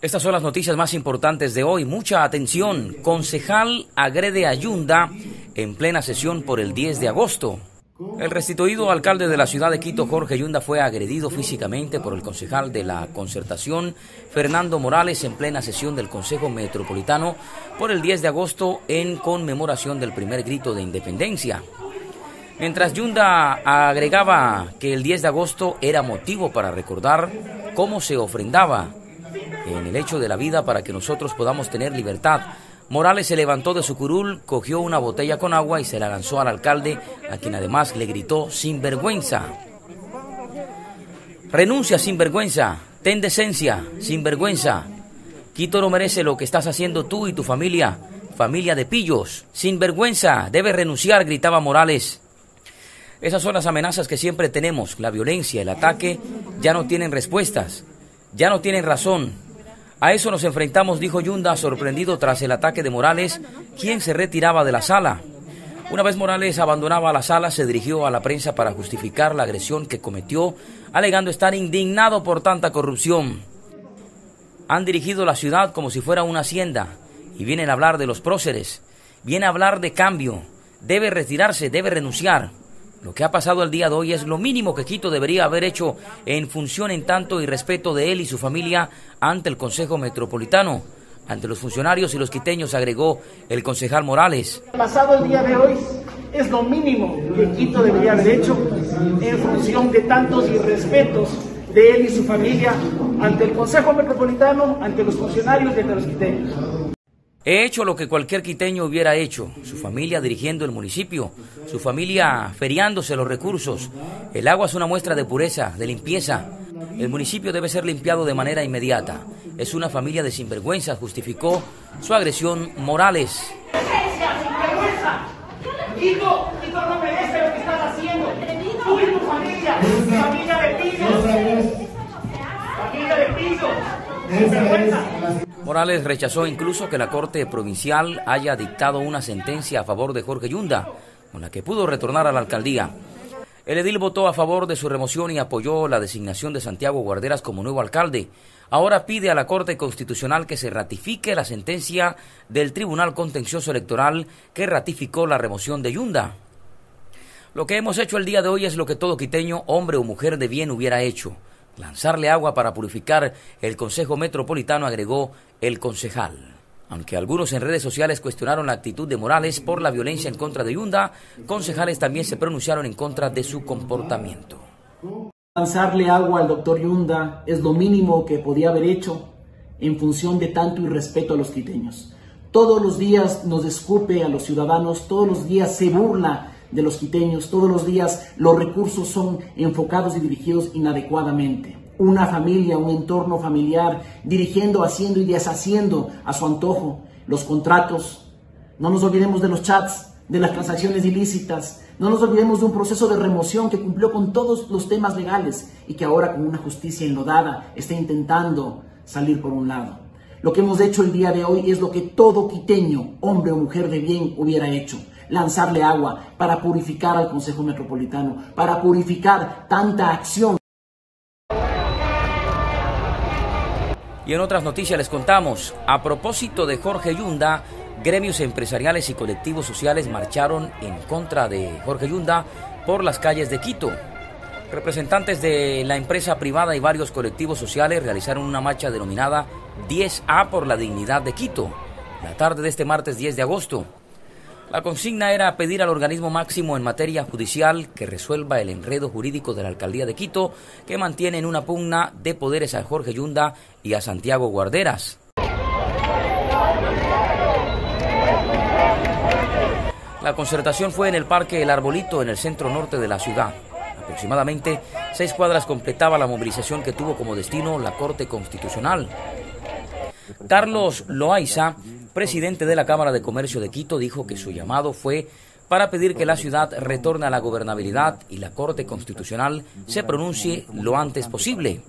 Estas son las noticias más importantes de hoy. Mucha atención. Concejal agrede a Yunda en plena sesión por el 10 de agosto. El restituido alcalde de la ciudad de Quito, Jorge Yunda, fue agredido físicamente por el concejal de la Concertación, Fernando Morales, en plena sesión del Consejo Metropolitano por el 10 de agosto en conmemoración del primer grito de independencia. Mientras Yunda agregaba que el 10 de agosto era motivo para recordar cómo se ofrendaba en el hecho de la vida para que nosotros podamos tener libertad, Morales se levantó de su curul, cogió una botella con agua y se la lanzó al alcalde, a quien además le gritó sinvergüenza. Renuncia, sinvergüenza, ten decencia, sinvergüenza. Quito no merece lo que estás haciendo tú y tu familia, familia de pillos. Sinvergüenza, debes renunciar, gritaba Morales. Esas son las amenazas que siempre tenemos. La violencia, el ataque, ya no tienen respuestas, ya no tienen razón. A eso nos enfrentamos, dijo Yunda, sorprendido tras el ataque de Morales, quien se retiraba de la sala. Una vez Morales abandonaba la sala, se dirigió a la prensa para justificar la agresión que cometió, alegando estar indignado por tanta corrupción. Han dirigido la ciudad como si fuera una hacienda y vienen a hablar de los próceres, viene a hablar de cambio, debe retirarse, debe renunciar. Lo que ha pasado el día de hoy es lo mínimo que Quito debería haber hecho en función en tanto y respeto de él y su familia ante el Consejo Metropolitano, ante los funcionarios y los quiteños, agregó el concejal Morales. Pasado el día de hoy es lo mínimo que Quito debería haber hecho en función de tantos irrespetos de él y su familia ante el Consejo Metropolitano, ante los funcionarios y ante los quiteños. He hecho lo que cualquier quiteño hubiera hecho, su familia dirigiendo el municipio, su familia feriándose los recursos. El agua es una muestra de pureza, de limpieza. El municipio debe ser limpiado de manera inmediata. Es una familia de sinvergüenzas, justificó su agresión Morales. ¡Sinvergüenza! Quito no merece lo que estás haciendo. Tú y tu familia, familia de pillos. Familia de pillos. ¡Sinvergüenza! Morales rechazó incluso que la Corte Provincial haya dictado una sentencia a favor de Jorge Yunda, con la que pudo retornar a la alcaldía. El edil votó a favor de su remoción y apoyó la designación de Santiago Guarderas como nuevo alcalde. Ahora pide a la Corte Constitucional que se ratifique la sentencia del Tribunal Contencioso Electoral que ratificó la remoción de Yunda. Lo que hemos hecho el día de hoy es lo que todo quiteño, hombre o mujer de bien, hubiera hecho: lanzarle agua para purificar el Consejo Metropolitano, agregó el concejal. Aunque algunos en redes sociales cuestionaron la actitud de Morales por la violencia en contra de Yunda, concejales también se pronunciaron en contra de su comportamiento. Lanzarle agua al doctor Yunda es lo mínimo que podía haber hecho en función de tanto irrespeto a los quiteños. Todos los días nos escupe a los ciudadanos, todos los días se burla de los quiteños, todos los días los recursos son enfocados y dirigidos inadecuadamente. Una familia, un entorno familiar, dirigiendo, haciendo y deshaciendo a su antojo los contratos. No nos olvidemos de los chats, de las transacciones ilícitas. No nos olvidemos de un proceso de remoción que cumplió con todos los temas legales y que ahora, con una justicia enlodada, está intentando salir por un lado. Lo que hemos hecho el día de hoy es lo que todo quiteño, hombre o mujer de bien, hubiera hecho: lanzarle agua para purificar al Consejo Metropolitano, para purificar tanta acción. Y en otras noticias les contamos, a propósito de Jorge Yunda, gremios empresariales y colectivos sociales marcharon en contra de Jorge Yunda por las calles de Quito. Representantes de la empresa privada y varios colectivos sociales realizaron una marcha denominada 10A por la dignidad de Quito, la tarde de este martes 10 de agosto. La consigna era pedir al organismo máximo en materia judicial que resuelva el enredo jurídico de la alcaldía de Quito, que mantiene en una pugna de poderes a Jorge Yunda y a Santiago Guarderas. La concertación fue en el Parque El Arbolito, en el centro norte de la ciudad. Aproximadamente 6 cuadras completaba la movilización que tuvo como destino la Corte Constitucional. Carlos Loaiza, presidente de la Cámara de Comercio de Quito, dijo que su llamado fue para pedir que la ciudad retorne a la gobernabilidad y la Corte Constitucional se pronuncie lo antes posible.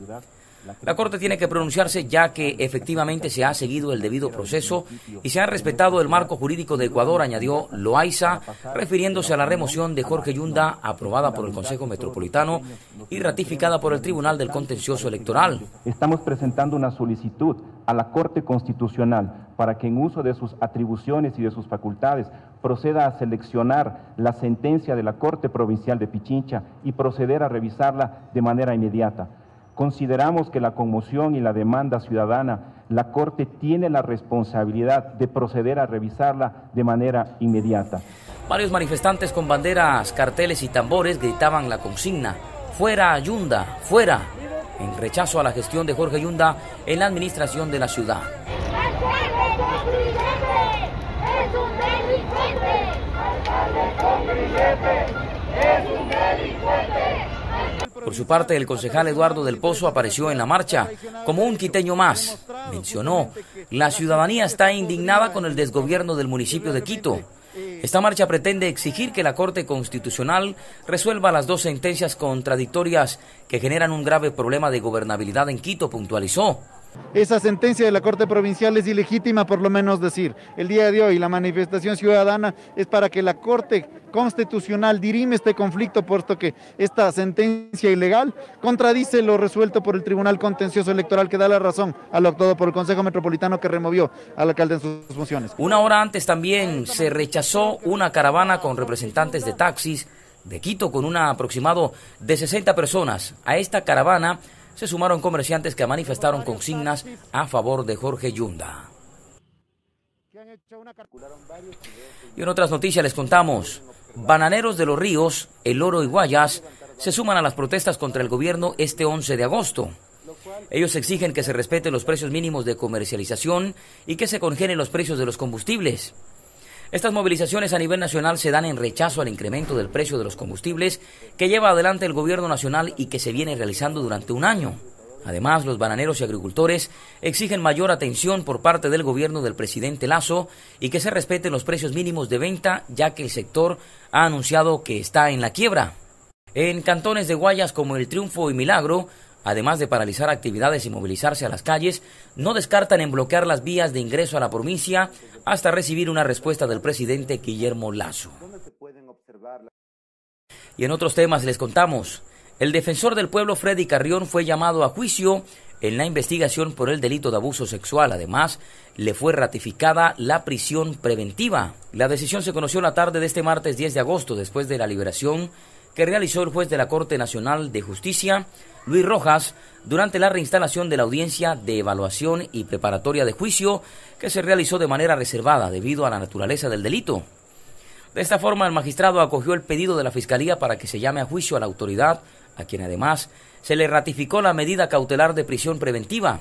La Corte tiene que pronunciarse ya que efectivamente se ha seguido el debido proceso y se ha respetado el marco jurídico de Ecuador, añadió Loaiza, refiriéndose a la remoción de Jorge Yunda, aprobada por el Consejo Metropolitano y ratificada por el Tribunal del Contencioso Electoral. Estamos presentando una solicitud a la Corte Constitucional para que en uso de sus atribuciones y de sus facultades proceda a seleccionar la sentencia de la Corte Provincial de Pichincha y proceder a revisarla de manera inmediata. Consideramos que la conmoción y la demanda ciudadana, la Corte tiene la responsabilidad de proceder a revisarla de manera inmediata. Varios manifestantes con banderas, carteles y tambores gritaban la consigna "Fuera Yunda, fuera", en rechazo a la gestión de Jorge Yunda en la administración de la ciudad. ¡Es un delincuente! ¡Alcalde con grillete! ¡Es un delincuente! Por su parte, el concejal Eduardo del Pozo apareció en la marcha como un quiteño más. Mencionó: la ciudadanía está indignada con el desgobierno del municipio de Quito. Esta marcha pretende exigir que la Corte Constitucional resuelva las dos sentencias contradictorias que generan un grave problema de gobernabilidad en Quito, puntualizó. Esa sentencia de la Corte Provincial es ilegítima, por lo menos decir. El día de hoy la manifestación ciudadana es para que la Corte Constitucional dirime este conflicto, puesto que esta sentencia ilegal contradice lo resuelto por el Tribunal Contencioso Electoral, que da la razón a lo actuado por el Consejo Metropolitano, que removió al alcalde en sus funciones. Una hora antes también se rechazó una caravana con representantes de taxis de Quito con un aproximado de 60 personas. A esta caravana se sumaron comerciantes que manifestaron consignas a favor de Jorge Yunda. Y en otras noticias les contamos: bananeros de Los Ríos, El Oro y Guayas se suman a las protestas contra el gobierno este 11 de agosto. Ellos exigen que se respeten los precios mínimos de comercialización y que se congelen los precios de los combustibles. Estas movilizaciones a nivel nacional se dan en rechazo al incremento del precio de los combustibles que lleva adelante el gobierno nacional y que se viene realizando durante un año. Además, los bananeros y agricultores exigen mayor atención por parte del gobierno del presidente Lasso y que se respeten los precios mínimos de venta, ya que el sector ha anunciado que está en la quiebra. En cantones de Guayas como El Triunfo y Milagro, además de paralizar actividades y movilizarse a las calles, no descartan en bloquear las vías de ingreso a la provincia hasta recibir una respuesta del presidente Guillermo Lasso. Y en otros temas les contamos: el defensor del pueblo Freddy Carrión fue llamado a juicio en la investigación por el delito de abuso sexual. Además, le fue ratificada la prisión preventiva. La decisión se conoció la tarde de este martes 10 de agosto, después de la liberación que realizó el juez de la Corte Nacional de Justicia, Luis Rojas, durante la reinstalación de la audiencia de evaluación y preparatoria de juicio que se realizó de manera reservada debido a la naturaleza del delito. De esta forma, el magistrado acogió el pedido de la Fiscalía para que se llame a juicio a la autoridad, a quien además se le ratificó la medida cautelar de prisión preventiva.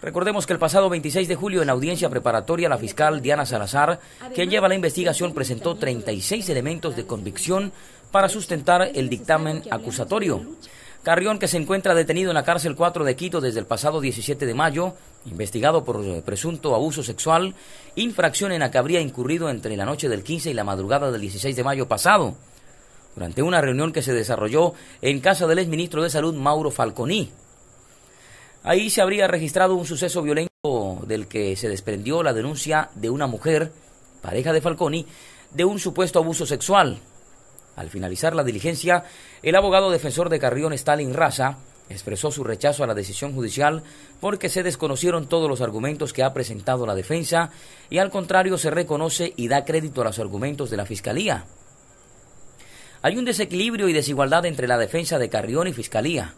Recordemos que el pasado 26 de julio, en la audiencia preparatoria, la fiscal Diana Salazar, quien lleva la investigación, presentó 36 elementos de convicción para sustentar el dictamen acusatorio. Carrión, que se encuentra detenido en la cárcel 4 de Quito desde el pasado 17 de mayo, investigado por presunto abuso sexual, infracción en la que habría incurrido entre la noche del 15 y la madrugada del 16 de mayo pasado, durante una reunión que se desarrolló en casa del exministro de Salud, Mauro Falconi. Ahí se habría registrado un suceso violento del que se desprendió la denuncia de una mujer, pareja de Falconi, de un supuesto abuso sexual. Al finalizar la diligencia, el abogado defensor de Carrión, Stalin Raza, expresó su rechazo a la decisión judicial porque se desconocieron todos los argumentos que ha presentado la defensa y al contrario se reconoce y da crédito a los argumentos de la Fiscalía. Hay un desequilibrio y desigualdad entre la defensa de Carrión y Fiscalía.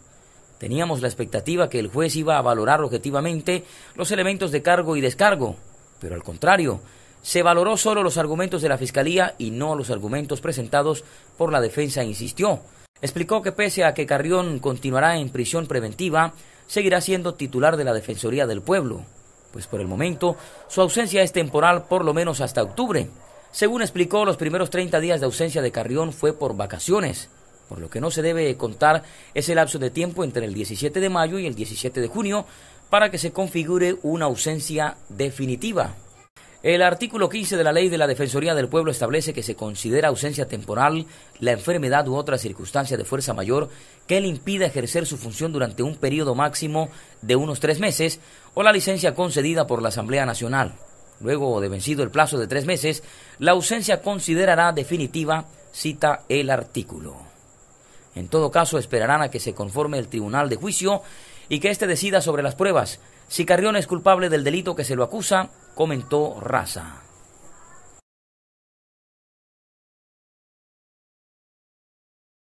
Teníamos la expectativa que el juez iba a valorar objetivamente los elementos de cargo y descargo, pero al contrario, se valoró solo los argumentos de la Fiscalía y no los argumentos presentados por la defensa, insistió. Explicó que pese a que Carrión continuará en prisión preventiva, seguirá siendo titular de la Defensoría del Pueblo, pues por el momento su ausencia es temporal por lo menos hasta octubre. Según explicó, los primeros 30 días de ausencia de Carrión fue por vacaciones, por lo que no se debe contar ese lapso de tiempo entre el 17 de mayo y el 17 de junio para que se configure una ausencia definitiva. El artículo 15 de la Ley de la Defensoría del Pueblo establece que se considera ausencia temporal la enfermedad u otra circunstancia de fuerza mayor que le impida ejercer su función durante un periodo máximo de unos 3 meses o la licencia concedida por la Asamblea Nacional. Luego de vencido el plazo de 3 meses, la ausencia considerará definitiva, cita el artículo. En todo caso, esperarán a que se conforme el tribunal de juicio y que éste decida sobre las pruebas. Si Carrión es culpable del delito que se lo acusa, comentó Raza.